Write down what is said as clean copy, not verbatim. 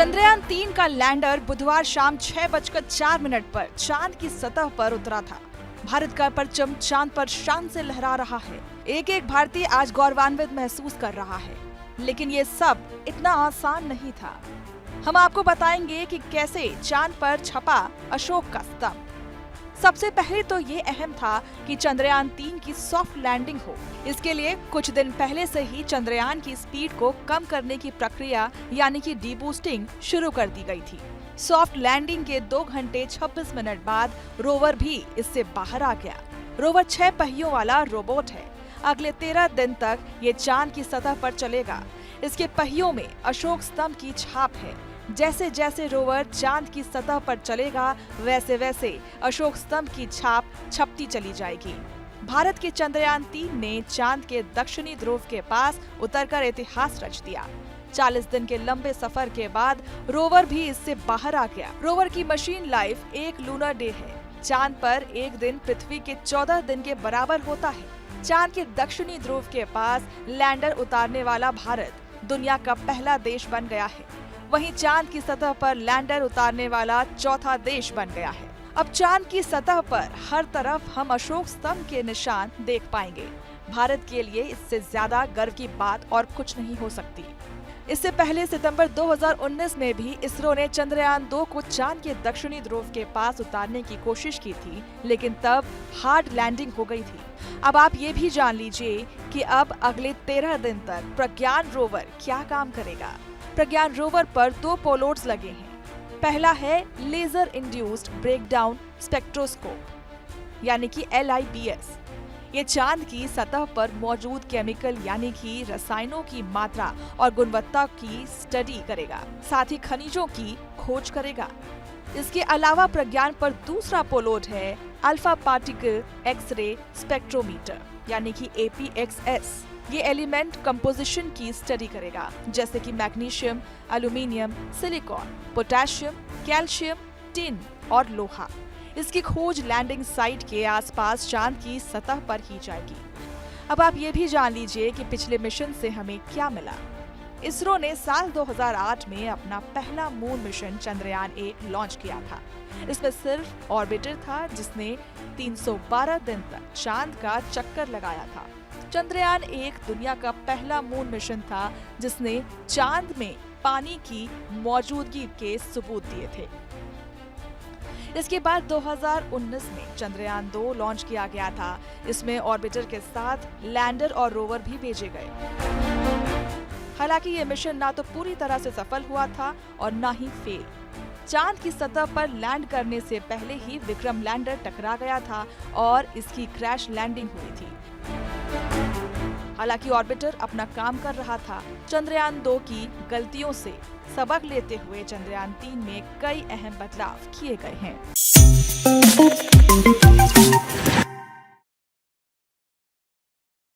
चंद्रयान-3 का लैंडर बुधवार शाम 6:04 पर चांद की सतह पर उतरा था। भारत का परचम चांद पर शान से लहरा रहा है। एक एक भारतीय आज गौरवान्वित महसूस कर रहा है। लेकिन ये सब इतना आसान नहीं था। हम आपको बताएंगे कि कैसे चांद पर छपा अशोक का स्तंभ। सबसे पहले तो ये अहम था कि चंद्रयान-3 की सॉफ्ट लैंडिंग हो। इसके लिए कुछ दिन पहले से ही चंद्रयान की स्पीड को कम करने की प्रक्रिया यानी कि डीबूस्टिंग शुरू कर दी गई थी। सॉफ्ट लैंडिंग के 2 घंटे 26 मिनट बाद रोवर भी इससे बाहर आ गया। रोवर 6 पहियों वाला रोबोट है। अगले 13 दिन तक ये चांद की सतह पर चलेगा। इसके पहियों में अशोक स्तंभ की छाप है। जैसे जैसे रोवर चांद की सतह पर चलेगा वैसे वैसे अशोक स्तंभ की छाप छपती चली जाएगी। भारत के चंद्रयान-3 ने चांद के दक्षिणी ध्रुव के पास उतरकर इतिहास रच दिया। 40 दिन के लंबे सफर के बाद रोवर भी इससे बाहर आ गया। रोवर की मशीन लाइफ एक लूनर डे है। चांद पर एक दिन पृथ्वी के 14 दिन के बराबर होता है। चांद के दक्षिणी ध्रुव के पास लैंडर उतारने वाला भारत दुनिया का पहला देश बन गया है। वहीं चांद की सतह पर लैंडर उतारने वाला चौथा देश बन गया है। अब चांद की सतह पर हर तरफ हम अशोक स्तंभ के निशान देख पाएंगे। भारत के लिए इससे ज्यादा गर्व की बात और कुछ नहीं हो सकती। इससे पहले सितंबर 2019 में भी इसरो ने चंद्रयान-2 को चांद के दक्षिणी ध्रुव के पास उतारने की कोशिश की थी, लेकिन तब हार्ड लैंडिंग हो गई थी। अब आप ये भी जान लीजिए कि अब अगले 13 दिन तक प्रज्ञान रोवर क्या काम करेगा। प्रज्ञान रोवर पर 2 पेलोड्स लगे हैं। पहला है लेजर इंड्यूस्ड ब्रेकडाउन स्पेक्ट्रोस्कोप यानी कि LIBS। ये चांद की सतह पर मौजूद केमिकल यानी कि रसायनों की मात्रा और गुणवत्ता की स्टडी करेगा, साथ ही खनिजों की खोज करेगा। इसके अलावा प्रज्ञान पर दूसरा पेलोड है अल्फा पार्टिकल एक्स-रे स्पेक्ट्रोमीटर यानी कि APXS। ये एलिमेंट कंपोजिशन की स्टडी करेगा, जैसे कि magnesium, aluminium, silicon, potassium, calcium, tin और लोहा। इसकी खोज लैंडिंग साइट के आसपास चांद की सतह पर की जाएगी। अब आप ये भी जान लीजिए कि पिछले मिशन से हमें क्या मिला। इसरो ने साल 2008 में अपना पहला मून मिशन चंद्रयान-1 लॉन्च किया था। इसमें सिर्फ ऑर्बिटर था जिसने 312 दिन तक चांद का चक्कर लगाया था। चंद्रयान-1 दुनिया का पहला मून मिशन था जिसने चांद में पानी की मौजूदगी के सबूत दिए थे। इसके बाद 2019 में चंद्रयान-2 लॉन्च किया गया था। इसमें ऑर्बिटर के साथ लैंडर और रोवर भी भेजे गए। हालांकि ये मिशन ना तो पूरी तरह से सफल हुआ था और ना ही फेल। चांद की सतह पर लैंड करने से पहले ही विक्रम लैंडर टकरा गया था और इसकी क्रैश लैंडिंग हुई थी। हालांकि ऑर्बिटर अपना काम कर रहा था। चंद्रयान-2 की गलतियों से सबक लेते हुए चंद्रयान-3 में कई अहम बदलाव किए गए हैं।